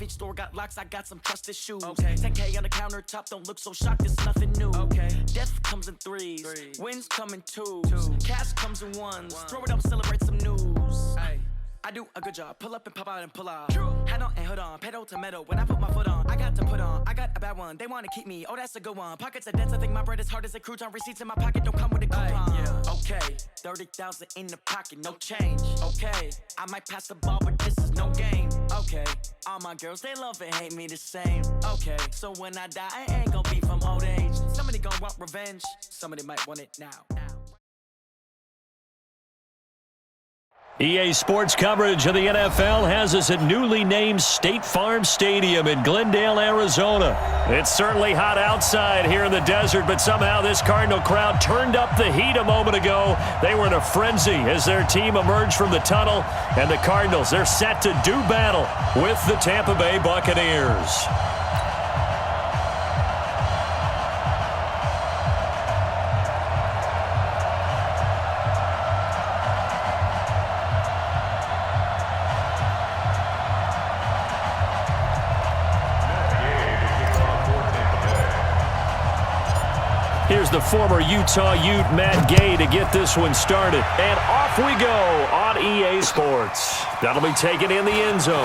Package store got locks, I got some trusted shoes. Okay. 10K on the countertop, don't look so shocked, it's nothing new. Okay. Death comes in threes. Wins come in twos. Cash comes in ones. Throw it up, celebrate some news. Ay. I do a good job. Pull up and pop out and pull out. Hat on and hood on. Pedal to metal. When I put my foot on, I got to put on. I got a bad one. They want to keep me. Oh, that's a good one. Pockets are dense. I think my bread is hard as a crouton. Receipts in my pocket don't come with a coupon. Yeah. Okay. 30,000 in the pocket. No change. Okay. I might pass the ball, but this is no game. Okay. All my girls, they love and hate me the same. Okay. So when I die, I ain't gonna be from old age. Somebody gonna want revenge. Somebody might want it now. EA Sports coverage of the NFL has us at newly named State Farm Stadium in Glendale, Arizona. It's certainly hot outside here in the desert, but somehow this Cardinal crowd turned up the heat a moment ago. They were in a frenzy as their team emerged from the tunnel, and the Cardinals, they're set to do battle with the Tampa Bay Buccaneers. Here's the former Utah Ute, Matt Gay, to get this one started. And off we go on EA Sports. That'll be taken in the end zone.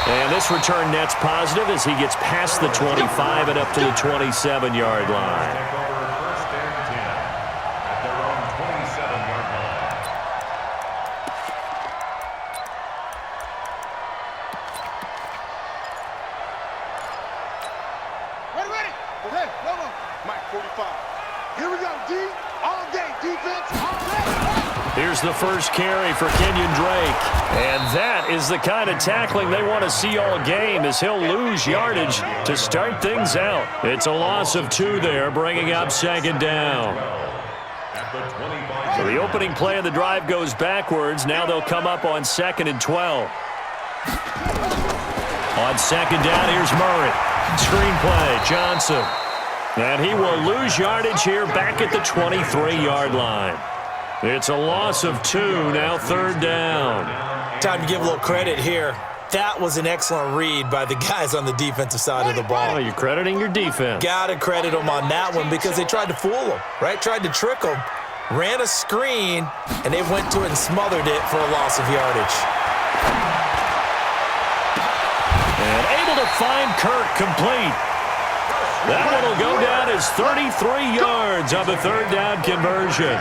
And this return net's positive as he gets past the 25 and up to the 27-yard line. Here's the first carry for Kenyon Drake. And that is the kind of tackling they want to see all game as he'll lose yardage to start things out. It's a loss of 2 there, bringing up second down. So the opening play of the drive goes backwards. Now they'll come up on 2nd and 12. On second down, here's Murray. Screenplay, Johnson. And he will lose yardage here back at the 23-yard line. It's a loss of 2, now 3rd down. Time to give a little credit here. That was an excellent read by the guys on the defensive side of the ball. Oh, you're crediting your defense. Got to credit them on that one because they tried to fool them, right? Tried to trick them, ran a screen, and they went to it and smothered it for a loss of yardage. And able to find Kirk complete. That one will go down as 33 yards on the 3rd down conversion.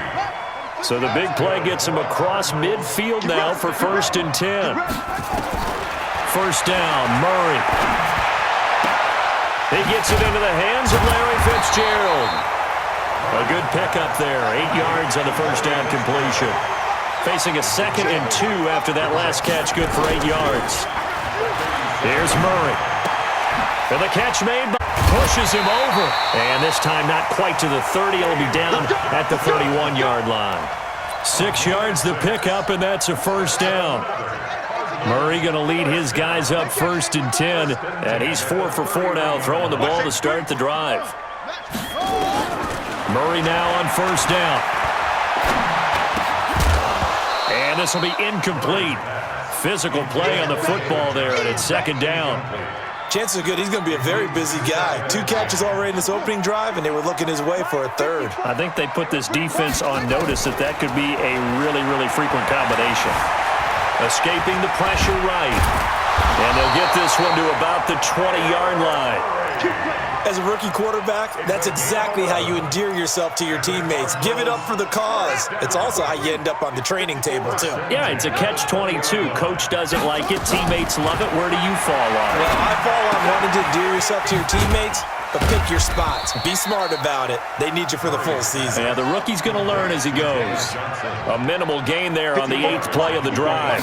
So the big play gets him across midfield now for 1st and 10. First down, Murray. He gets it into the hands of Larry Fitzgerald. A good pickup there, 8 yards on the first down completion. Facing a 2nd and 2 after that last catch, good for 8 yards. Here's Murray. And the catch made by pushes him over. And this time not quite to the 30. It'll be down at the 31-yard line. 6 yards the pickup, and that's a first down. Murray going to lead his guys up 1st and 10. And he's 4 for 4 now, throwing the ball to start the drive. Murray now on first down. And this will be incomplete. Physical play on the football there, and it's 2nd down. Chances are good he's going to be a very busy guy. 2 catches already in this opening drive, and they were looking his way for a 3rd. I think they put this defense on notice that could be a really, really frequent combination. Escaping the pressure right. And they'll get this one to about the 20-yard line. As a rookie quarterback, that's exactly how you endear yourself to your teammates. Give it up for the cause. It's also how you end up on the training table, too. Yeah, it's a catch-22. Coach doesn't like it. Teammates love it. Where do you fall on it? Well, I fall on wanting to endear yourself to your teammates, but pick your spots. Be smart about it. They need you for the full season. Yeah, the rookie's going to learn as he goes. A minimal gain there on the 8th play of the drive.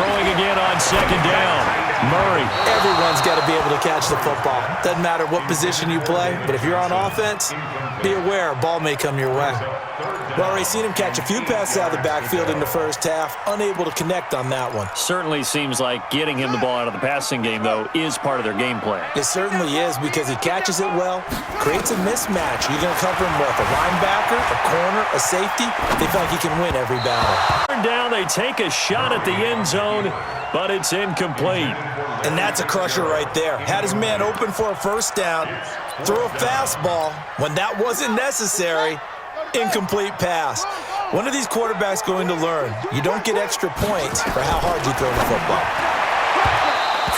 throwing again on second down. Murray. Everyone's got to be able to catch the football. Doesn't matter what position you play, but if you're on offense, be aware a ball may come your way. We've already seen him catch a few passes out of the backfield in the first half, unable to connect on that one. Certainly seems like getting him the ball out of the passing game, though, is part of their game plan. It certainly is because he catches it well, creates a mismatch. You're going to cover him with a linebacker, a corner, a safety. They feel like he can win every battle. Down, they take a shot at the end zone, but it's incomplete. And that's a crusher right there. Had his man open for a first down, throw a fastball when that wasn't necessary. Incomplete pass. When are these quarterbacks going to learn? You don't get extra points for how hard you throw the football.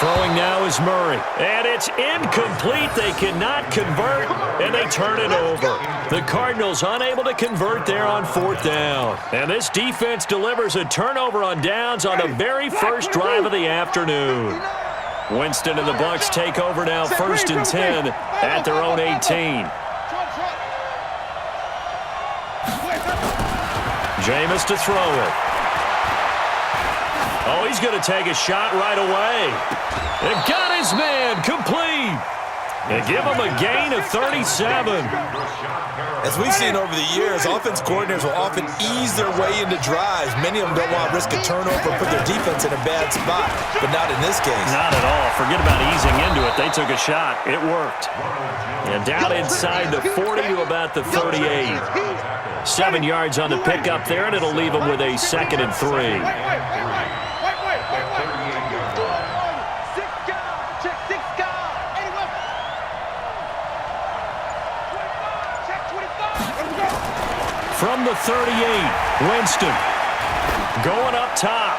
Throwing now is Murray. And it's incomplete. They cannot convert, and they turn it over. The Cardinals unable to convert there on fourth down. And this defense delivers a turnover on downs on the very first drive of the afternoon. Winston and the Bucs take over now, 1st and 10 at their own 18. Jameis to throw it. Oh, he's going to take a shot right away. And got his man complete. And give him a gain of 37. As we've seen over the years, offense coordinators will often ease their way into drives. Many of them don't want to risk a turnover and put their defense in a bad spot, but not in this case. Not at all. Forget about easing into it. They took a shot. It worked. And down inside the 40 to about the 38. 7 yards on the pickup there, and it'll leave them with a 2nd and 3. From the 38, Winston going up top.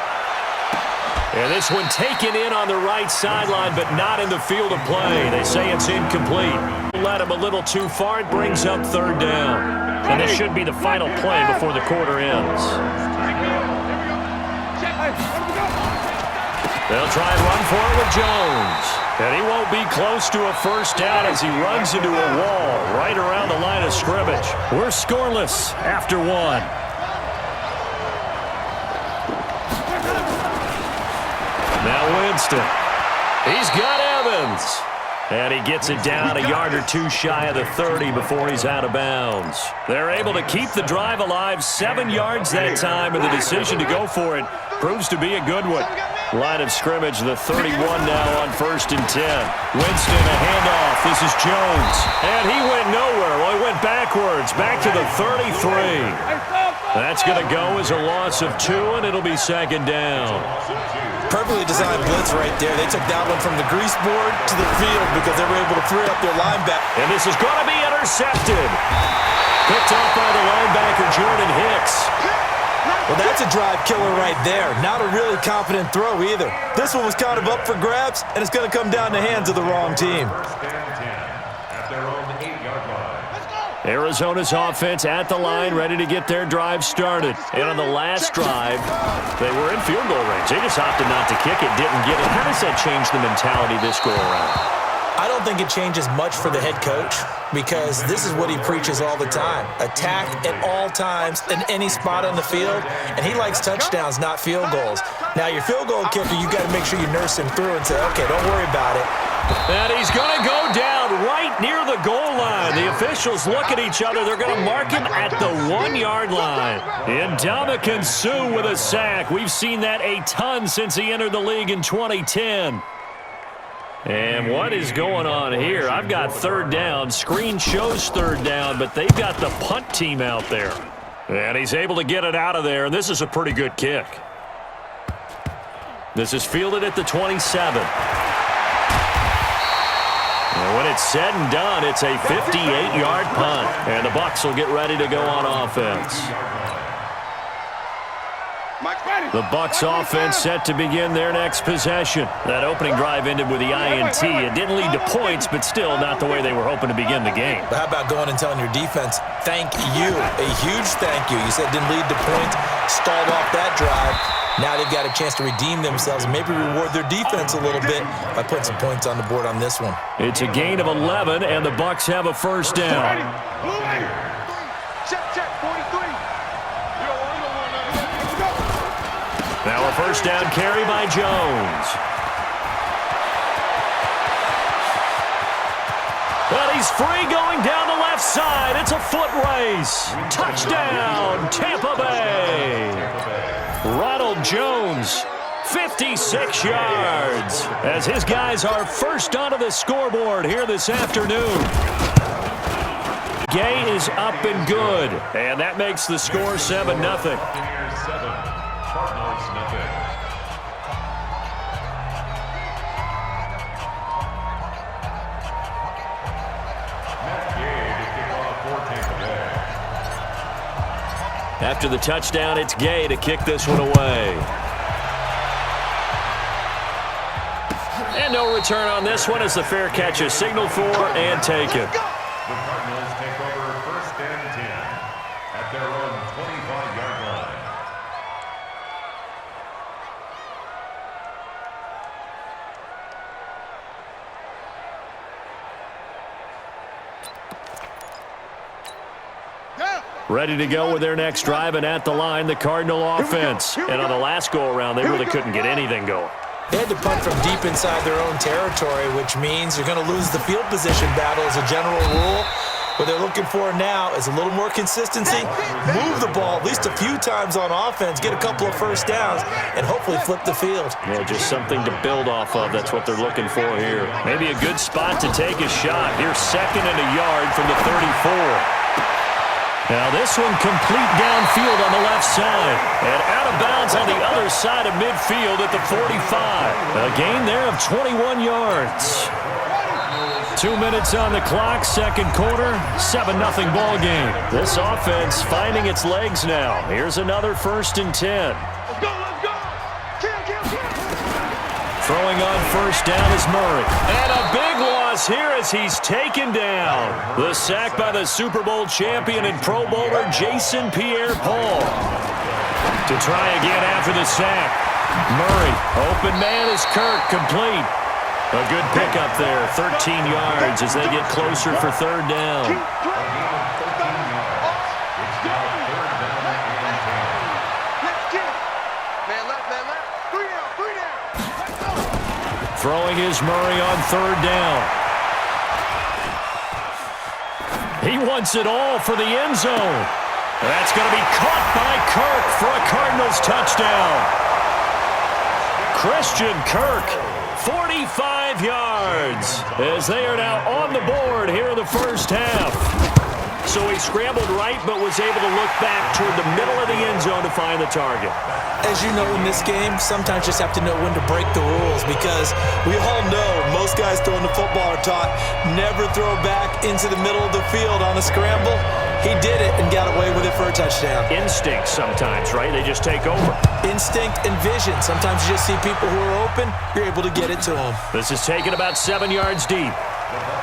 And this one taken in on the right sideline, but not in the field of play. They say it's incomplete. Led him a little too far. It brings up 3rd down. And this should be the final play before the quarter ends. They'll try and run for it with Jones. And he won't be close to a first down as he runs into a wall right around the line of scrimmage. We're scoreless after 1. Now Winston. He's got Evans. And he gets it down a yard or two shy of the 30 before he's out of bounds. They're able to keep the drive alive, 7 yards that time, and the decision to go for it proves to be a good one. Line of scrimmage, the 31 now on 1st and 10. Winston, a handoff. This is Jones. And he went nowhere. Well, he went backwards, back to the 33. That's going to go as a loss of 2, and it'll be 2nd down. Perfectly designed blitz right there. They took that one from the grease board to the field because they were able to free up their linebacker. And this is going to be intercepted. Picked up by the linebacker, Jordan Hicks. Well, that's a drive killer right there. Not a really confident throw either. This one was kind of up for grabs, and it's going to come down the hands of the wrong team. Arizona's offense at the line, ready to get their drive started. And on the last drive, they were in field goal range. They just opted not to kick it, didn't get it. How does that change the mentality this go-around? I don't think it changes much for the head coach because this is what he preaches all the time. Attack at all times in any spot on the field, and he likes touchdowns, not field goals. Now, your field goal kicker, you got to make sure you nurse him through and say, okay, don't worry about it. And he's going to go down right near the goal line. The officials look at each other. They're going to mark him at the 1-yard line. Ndamukong Suh with a sack. We've seen that a ton since he entered the league in 2010. And what is going on here? I've got 3rd down. Screen shows 3rd down, but they've got the punt team out there. And he's able to get it out of there, and this is a pretty good kick. This is fielded at the 27. And when it's said and done, it's a 58-yard punt. And the Bucs will get ready to go on offense. The Bucs offense set to begin their next possession. That opening drive ended with the INT. It didn't lead to points, but still not the way they were hoping to begin the game. But how about going and telling your defense, thank you, a huge thank you. You said it didn't lead to points, stalled off that drive. Now they've got a chance to redeem themselves and maybe reward their defense a little bit by putting some points on the board on this one. It's a gain of 11, and the Bucs have a first down. Now a first down carry by Jones. Well, he's free going down the left side. It's a foot race. Touchdown, Tampa Bay. Ronald Jones, 56 yards, as his guys are first onto the scoreboard here this afternoon. Gay is up and good, and that makes the score 7-0. After the touchdown, it's Gay to kick this one away. And no return on this one as the fair catch is signaled for and taken. The Cardinals take over first and 10 at their own 25-yard line. Ready to go with their next drive, and at the line, the Cardinal offense. And on the last go-around, they really couldn't get anything going. They had to punt from deep inside their own territory, which means you're going to lose the field position battle as a general rule. What they're looking for now is a little more consistency, move the ball at least a few times on offense, get a couple of first downs, and hopefully flip the field. Yeah, just something to build off of. That's what they're looking for here. Maybe a good spot to take a shot. Here's 2nd and a yard from the 34. Now this one complete downfield on the left side. And out of bounds on the other side of midfield at the 45. A gain there of 21 yards. 2 minutes on the clock, second quarter, 7-0 ball game. This offense finding its legs now. Here's another 1st and 10. Let's go, let's go. Throwing on first down is Murray. And a big loss here as he's taken down. The sack by the Super Bowl champion and Pro Bowler Jason Pierre-Paul. To try again after the sack. Murray, open man is Kirk, complete. A good pickup there, 13 yards as they get closer for 3rd down. Throwing is Murray on 3rd down. He wants it all for the end zone. That's going to be caught by Kirk for a Cardinals touchdown. Christian Kirk, 45 yards, as they are now on the board here in the first half. So he scrambled right, but was able to look back toward the middle of the end zone to find the target. As you know, in this game, sometimes you just have to know when to break the rules, because we all know most guys throwing the football are taught never throw back into the middle of the field on a scramble. He did it and got away with it for a touchdown. Instinct sometimes, right? They just take over. Instinct and vision. Sometimes you just see people who are open, you're able to get it to them. This is taken about 7 yards deep.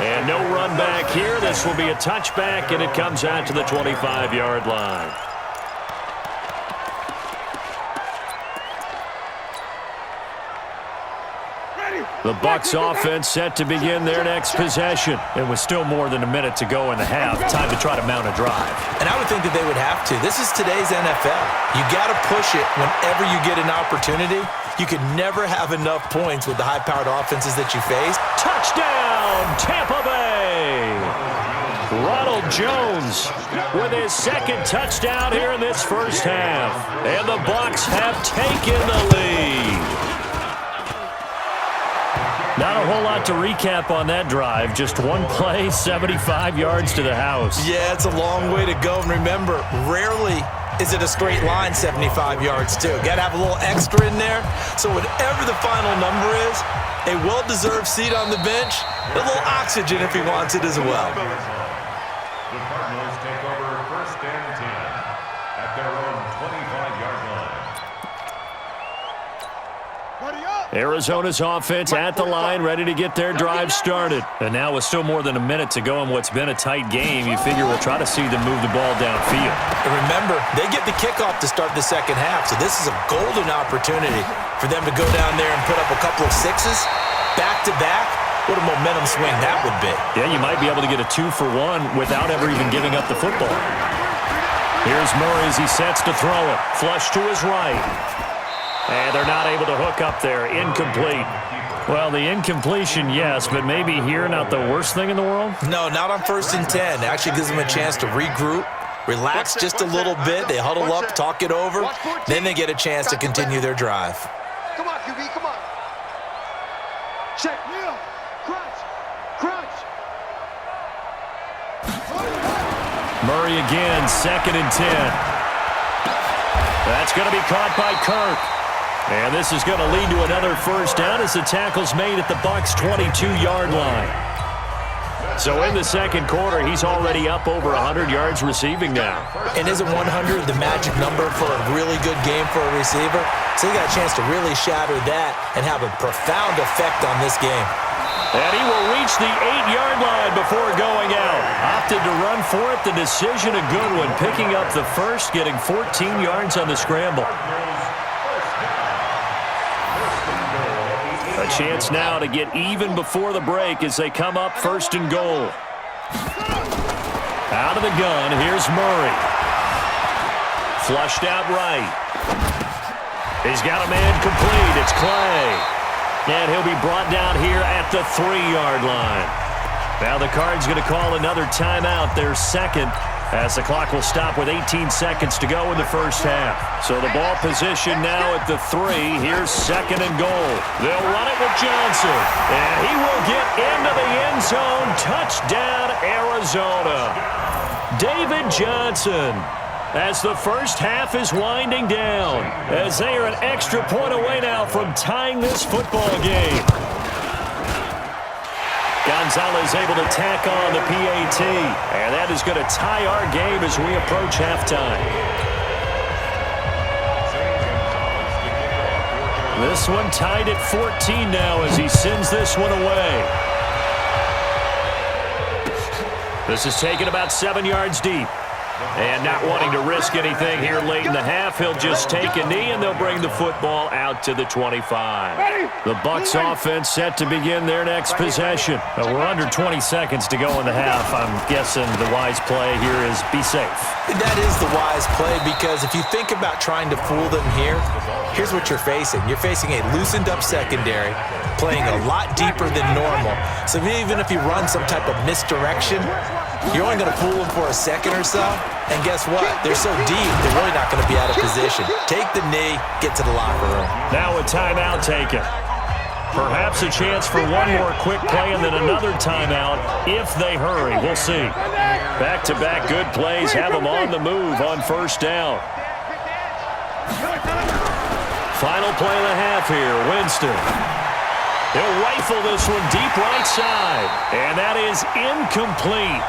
And no run back here. This will be a touchback, and it comes out to the 25-yard line. The Bucs offense set to begin their next possession. And with still more than a minute to go in the half, time to try to mount a drive. And I would think that they would have to. This is today's NFL. You got to push it whenever you get an opportunity. You could never have enough points with the high-powered offenses that you face. Touchdown, Tampa Bay! Ronald Jones with his 2nd touchdown here in this first half. And the Bucs have taken the lead. Not a whole lot to recap on that drive. Just one play, 75 yards to the house. Yeah, it's a long way to go. And remember, rarely is it a straight line 75 yards, too. Got to have a little extra in there. So whatever the final number is, a well-deserved seat on the bench, a little oxygen if he wants it as well. The Cardinals take over first and 10 at their own 25-yard line. Arizona's offense at the line, ready to get their drive started. And now with still more than a minute to go in what's been a tight game, you figure we'll try to see them move the ball downfield. And remember, they get the kickoff to start the second half, so this is a golden opportunity for them to go down there and put up a couple of sixes back-to-back. What a momentum swing that would be. Yeah, you might be able to get a 2-for-1 without ever even giving up the football. Here's Murray as he sets to throw it. Flush to his right. they're not able to hook up there. Incomplete. Well, the incompletion, yes, but maybe here not the worst thing in the world? No, not on 1st and 10. It actually gives them a chance to regroup, relax just a little bit. They huddle up, talk it over. Then they get a chance to continue their drive. Come on, QB, come on. Check. Crunch. Murray again, 2nd and 10. That's going to be caught by Kirk. And this is going to lead to another first down as the tackle's made at the Bucs' 22-yard line. So in the second quarter, he's already up over 100 yards receiving now. And isn't 100 the magic number for a really good game for a receiver? So he got a chance to really shatter that and have a profound effect on this game. And he will reach the 8-yard line before going out. Opted to run for it. The decision a good one. Picking up the first, getting 14 yards on the scramble. A chance now to get even before the break as they come up 1st and goal. Out of the gun, here's Murray. Flushed out right. He's got a man complete. It's Clay. And he'll be brought down here at the 3-yard line. Now the Cards going to call another timeout, their second, as the clock will stop with 18 seconds to go in the first half. So the ball position now at the 3. Here's 2nd and goal. They'll run it with Johnson. And he will get into the end zone. Touchdown, Arizona. David Johnson. As the first half is winding down, as they are an extra point away now from tying this football game. Gonzalez able to tack on the PAT, and that is going to tie our game as we approach halftime. This one tied at 14 now as he sends this one away. This is taken about 7 yards deep. And not wanting to risk anything here late in the half, he'll just take a knee, and they'll bring the football out to the 25. The Bucs offense set to begin their next possession. We're under 20 seconds to go in the half. I'm guessing the wise play here is be safe. That is the wise play, because if you think about trying to fool them here, here's what you're facing. You're facing a loosened-up secondary, playing a lot deeper than normal. So even if you run some type of misdirection, you're only going to fool them for a second or so, and guess what? They're so deep, they're really not going to be out of position. Take the knee, get to the locker room. Now a timeout taken. Perhaps a chance for one more quick play and then another timeout if they hurry. We'll see. Back-to-back good plays have them on the move on first down. Final play and a half here. Winston. He'll rifle this one deep right side. And that is incomplete.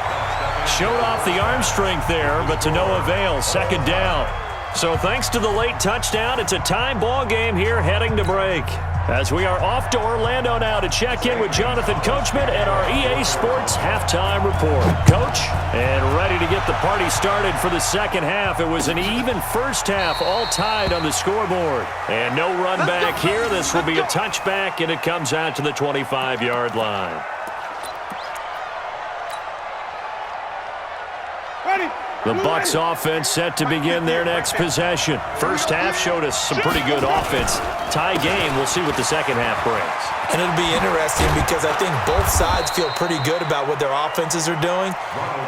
Showed off the arm strength there, but to no avail. 2nd down. So thanks to the late touchdown, it's a tie ball game here heading to break. As we are off to Orlando now to check in with Jonathan Coachman and our EA Sports Halftime Report. Coach, and ready to get the party started for the second half. It was an even first half, all tied on the scoreboard. And no run back here. This will be a touchback, and it comes out to the 25-yard line. The Bucs offense set to begin their next possession. First half showed us some pretty good offense. Tie game, we'll see what the second half brings. And it'll be interesting because I think both sides feel pretty good about what their offenses are doing.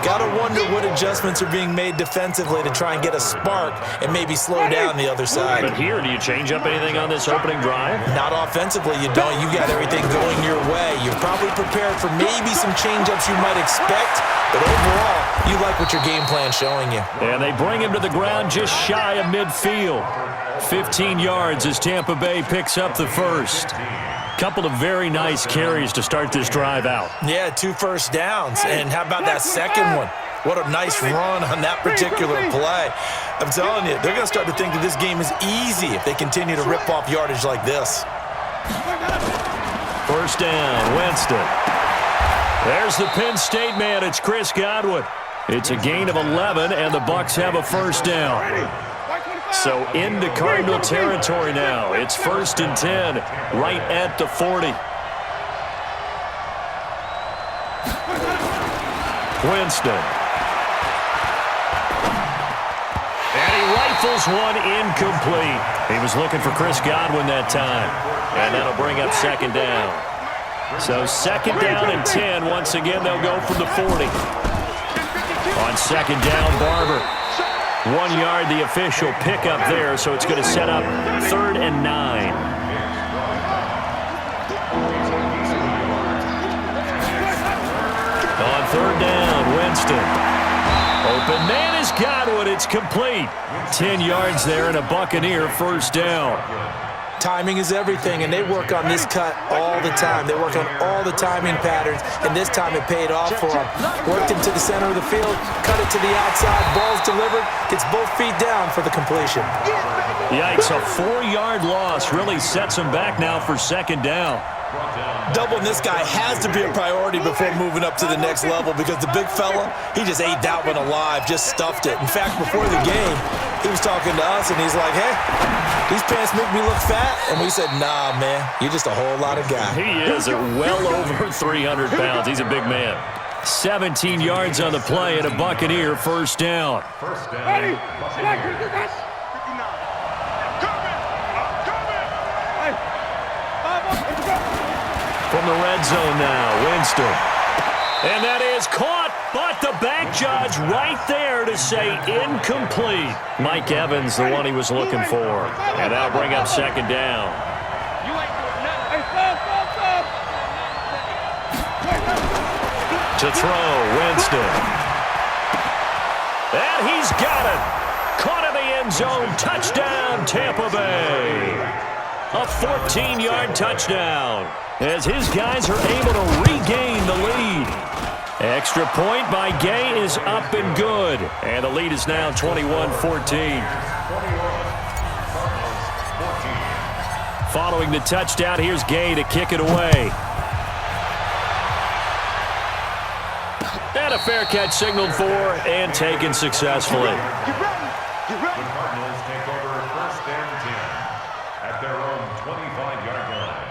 Got to wonder what adjustments are being made defensively to try and get a spark and maybe slow down the other side. But here, do you change up anything on this opening drive? Not offensively, you don't. You got everything going your way. You're probably prepared for maybe some change-ups you might expect, but overall, you like what your game plan's showing you. And they bring him to the ground just shy of midfield. 15 yards as Tampa Bay picks up the first. Couple of very nice carries to start this drive out. Yeah, 2 first downs. And how about that second one? What a nice run on that particular play. I'm telling you, they're going to start to think that this game is easy if they continue to rip off yardage like this. First down, Winston. There's the Penn State man. It's Chris Godwin. It's a gain of 11, and the Bucs have a first down. So into Cardinal territory now. It's 1st and 10, right at the 40. Winston. And he Rifles one incomplete. He was looking for Chris Godwin that time. And that'll bring up second down. So second down and 10. Once again, they'll go from the 40. On second down, Barber. 1 yard, the official pickup there, so it's going to set up 3rd and 9. On 3rd down, Winston. Open man is Godwin. It's complete. 10 yards there and a Buccaneer first down. Timing is everything, and they work on this cut all the time. They work on all the timing patterns, and this time it paid off for them. Worked him to the center of the field, cut it to the outside, ball's delivered, gets both feet down for the completion. Yikes, a 4-yard loss really sets him back now for second down. Doubling this guy has to be a priority before moving up to the next level because the big fella, he just ate that one alive, just stuffed it. In fact, before the game, he was talking to us, and he's like, hey, these pants make me look fat. And we said, nah, man, you're just a whole lot of guy. He is at well over 300 pounds. He's a big man. 17 yards on the play and a Buccaneer first down. First down. From the red zone now, Winston. And that is caught, but the back judge right there to say incomplete. Mike Evans, the one he was looking for. And that'll bring up second down. To throw, Winston. And he's got it. Caught in the end zone. Touchdown, Tampa Bay. A 14-yard touchdown as his guys are able to regain the lead. Extra point by Gay is up and good. And the lead is now 21-14. Following the touchdown, here's Gay to kick it away. And a fair catch signaled for and taken successfully. The Cardinals take over 1st and 10 at their own 25-yard line.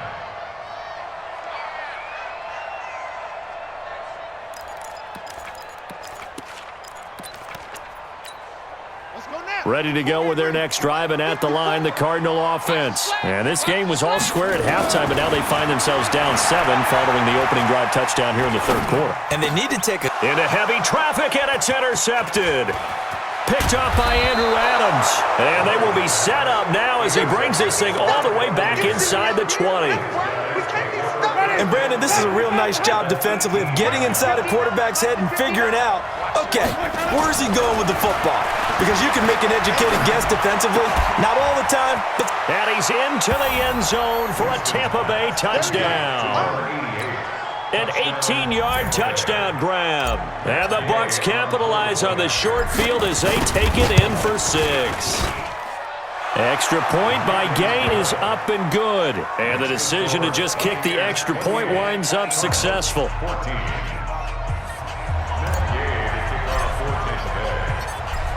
Ready to go with their next drive, and at the line, the Cardinal offense. And this game was all square at halftime, but now they find themselves down 7 following the opening drive touchdown here in the 3rd quarter. And they need to take it into heavy traffic, and it's intercepted. Picked up by Andrew Adams. And they will be set up now as he brings this thing all the way back inside the 20. And, Brandon, this is a real nice job defensively of getting inside a quarterback's head and figuring out, okay, where's he going with the football? Because you can make an educated guess defensively. Not all the time, but... And he's into the end zone for a Tampa Bay touchdown. An 18-yard touchdown grab. And the Bucs capitalize on the short field as they take it in for 6. Extra point by Gay is up and good. And the decision to just kick the extra point winds up successful.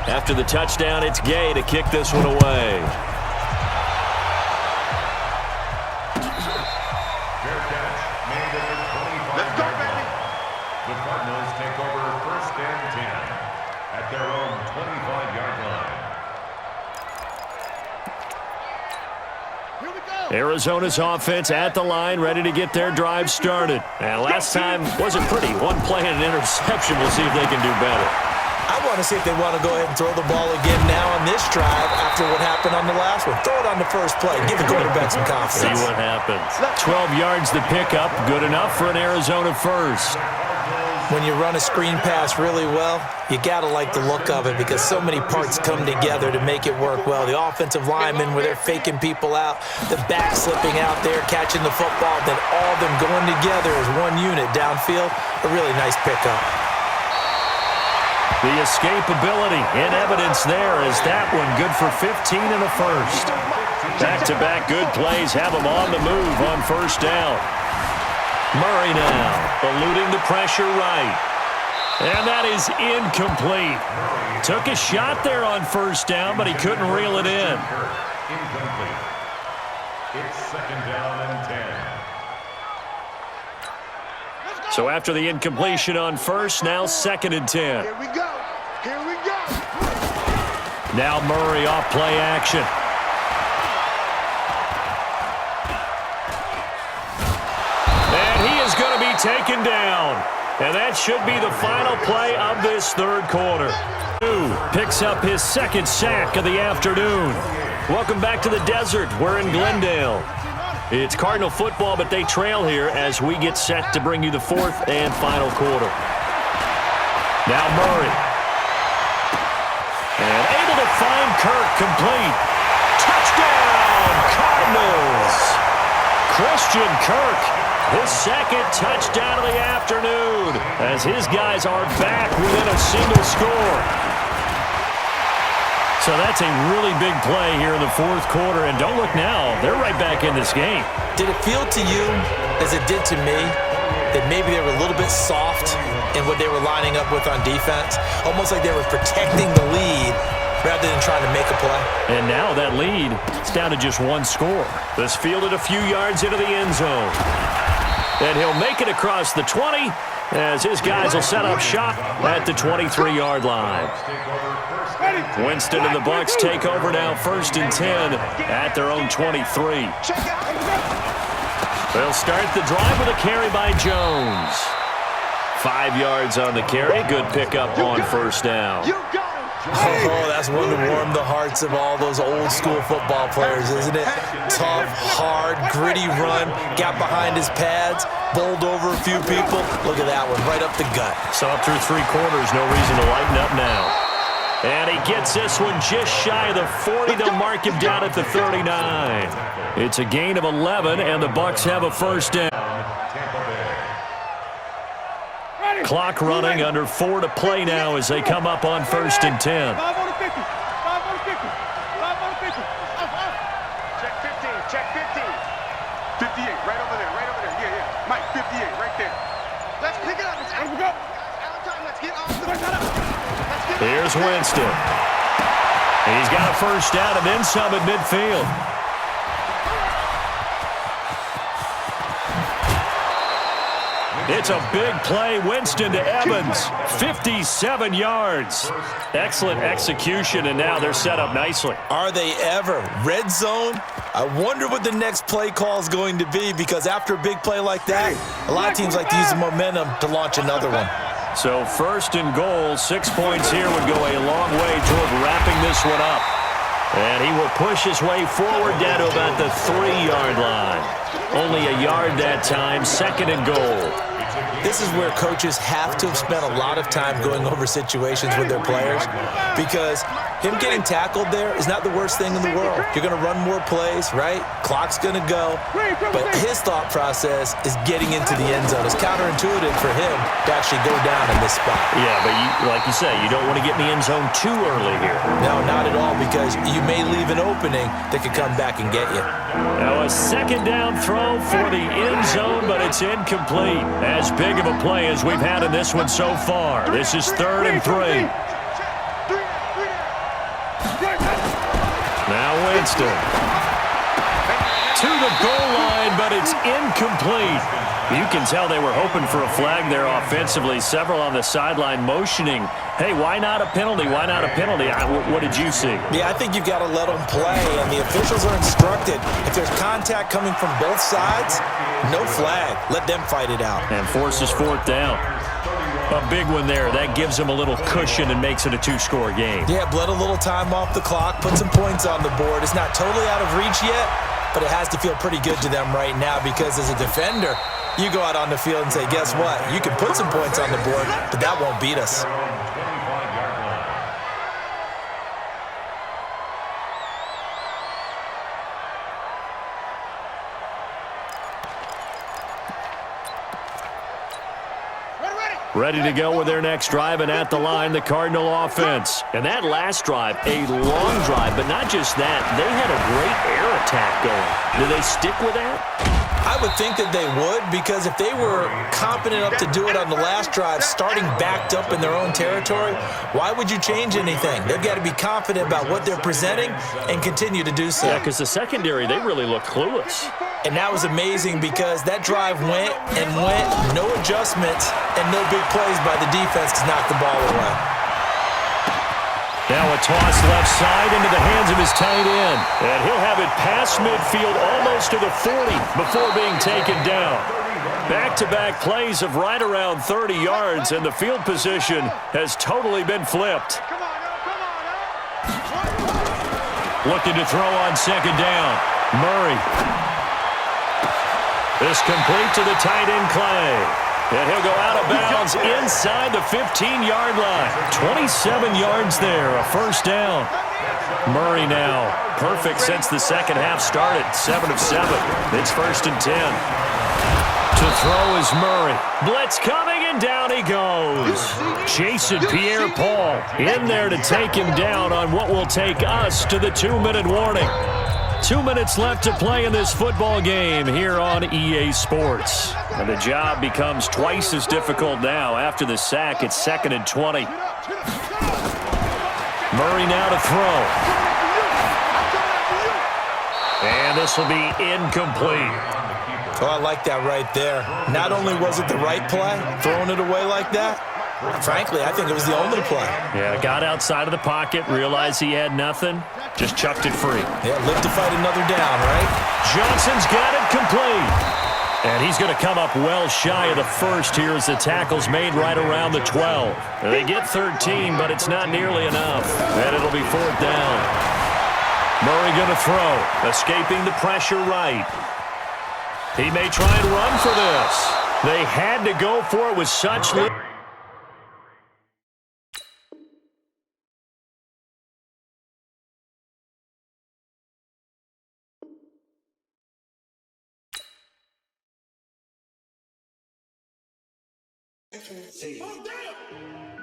After the touchdown, it's Gay to kick this one away. Fair catch made at the 25-yard line. The Cardinals take over 1st and 10 at their own 25-yard line. Arizona's offense at the line, ready to get their drive started. And last time wasn't pretty. 1 play and an interception. We'll see if they can do better. I want to see if they want to go ahead and throw the ball again now on this drive after what happened on the last one. Throw it on the first play. Give the quarterback some confidence. See what happens. 12 yards the pickup. Good enough for an Arizona first. When you run a screen pass really well, you got to like the look of it because so many parts come together to make it work well. The offensive linemen where they're faking people out, the back slipping out there, catching the football, then all of them going together as one unit downfield. A really nice pickup. The escapability in evidence there is that one good for 15 in the first. Back-to-back good plays have them on the move on first down. Murray now eluding the pressure right. And that is incomplete. Took a shot there on first down, but he couldn't reel it in. Incomplete. It's 2nd down and 10. So after the incompletion on first, now 2nd and 10. Here we go. Here we go. Now Murray off play action. And he is going to be taken down. And that should be the final play of this third quarter. Picks up his second sack of the afternoon. Welcome back to the desert. We're in Glendale. It's Cardinal football, but they trail here as we get set to bring you the fourth and final quarter. Now Murray. And able to find Kirk complete. Touchdown, Cardinals. Christian Kirk, his second touchdown of the afternoon, as his guys are back within a single score. So that's a really big play here in the fourth quarter, and don't look now, they're right back in this game. Did it feel to you, as it did to me, that maybe they were a little bit soft in what they were lining up with on defense? Almost like they were protecting the lead rather than trying to make a play. And now that lead is down to just one score. This fielded a few yards into the end zone. And he'll make it across the 20 as his guys will set up shop at the 23-yard line. Winston and the Bucs take over now, 1st and 10 at their own 23. They'll start the drive with a carry by Jones. 5 yards on the carry. Good pickup on first down. Oh, that's one to warm the hearts of all those old school football players, isn't it? Tough, hard, gritty run, got behind his pads, bowled over a few people. Look at that one, right up the gut. So up through 3 quarters, no reason to lighten up now. And he gets this one just shy of the 40. They'll mark him down at the 39. It's a gain of 11, and the Bucs have a first down. Clock running, under 4 to play now as they come up on 1st and 10. 5 on the 50. 5 on the 50. 5 on the 50. Check 15. Check 15. 58. Right over there. Right over there. Yeah, yeah. Mike, 58. Right there. Let's pick it up. Let's go. Let's get off the field. Here's Winston. He's got a first down and then some at midfield. It's a big play. Winston to Evans. 57 yards. Excellent execution, and now they're set up nicely. Are they ever? Red zone? I wonder what the next play call is going to be, because after a big play like that, a lot of teams like to use the momentum to launch another one. So 1st and goal, 6 points here would go a long way toward wrapping this one up. And he will push his way forward down to about the 3-yard line. Only a yard that time, 2nd and goal. This is where coaches have to have spent a lot of time going over situations with their players, because him getting tackled there is not the worst thing in the world. You're going to run more plays, right? Clock's going to go. But his thought process is getting into the end zone. It's counterintuitive for him to actually go down in this spot. Yeah, but like you say, you don't want to get in the end zone too early here. No, not at all, because you may leave an opening that could come back and get you. Now a 2nd down throw for the end zone, but it's incomplete. As big of a play as we've had in this one so far. This is 3rd and 3. Now Winston. To the goal line, but it's incomplete. You can tell they were hoping for a flag there offensively. Several on the sideline motioning, hey, why not a penalty? Why not a penalty? What did you see? Yeah, I think you've got to let them play, and the officials are instructed. If there's contact coming from both sides, no flag. Let them fight it out. And forces 4th down. A big one there. That gives them a little cushion and makes it a 2-score game. Yeah, bled a little time off the clock, put some points on the board. It's not totally out of reach yet, but it has to feel pretty good to them right now, because as a defender, you go out on the field and say, guess what? You can put some points on the board, but that won't beat us. Ready to go with their next drive, and at the line, the Cardinal offense. And that last drive, a long drive, but not just that. They had a great air attack going. Do they stick with that? I would think that they would, because if they were confident enough to do it on the last drive, starting backed up in their own territory, why would you change anything? They've got to be confident about what they're presenting and continue to do so. Yeah, because the secondary, they really look clueless. And that was amazing, because that drive went and went, no adjustments and no big plays by the defense to knock the ball away. Now a toss left side into the hands of his tight end. And he'll have it past midfield almost to the 40 before being taken down. Back-to-back plays of right around 30 yards, and the field position has totally been flipped. Looking to throw on second down. Murray. This complete to the tight end Clay. And he'll go out of bounds inside the 15-yard line. 27 yards there, a first down. Murray now, perfect since the second half started, 7 of 7. It's 1st and 10. To throw is Murray. Blitz coming, and down he goes. Jason Pierre-Paul in there to take him down on what will take us to the 2-minute warning. 2 minutes left to play in this football game here on EA Sports. And the job becomes twice as difficult now. After the sack, it's 2nd and 20. Murray now to throw. And this will be incomplete. Oh, I like that right there. Not only was it the right play, throwing it away like that, frankly, I think it was the only play. Yeah, got outside of the pocket, realized he had nothing, just chucked it free. Yeah, live to fight another down, right? Johnson's got it complete. And he's going to come up well shy of the first here as the tackle's made right around the 12. They get 13, but it's not nearly enough. And it'll be 4th down. Murray going to throw, escaping the pressure right. He may try and run for this. They had to go for it with such lead. Oh, damn!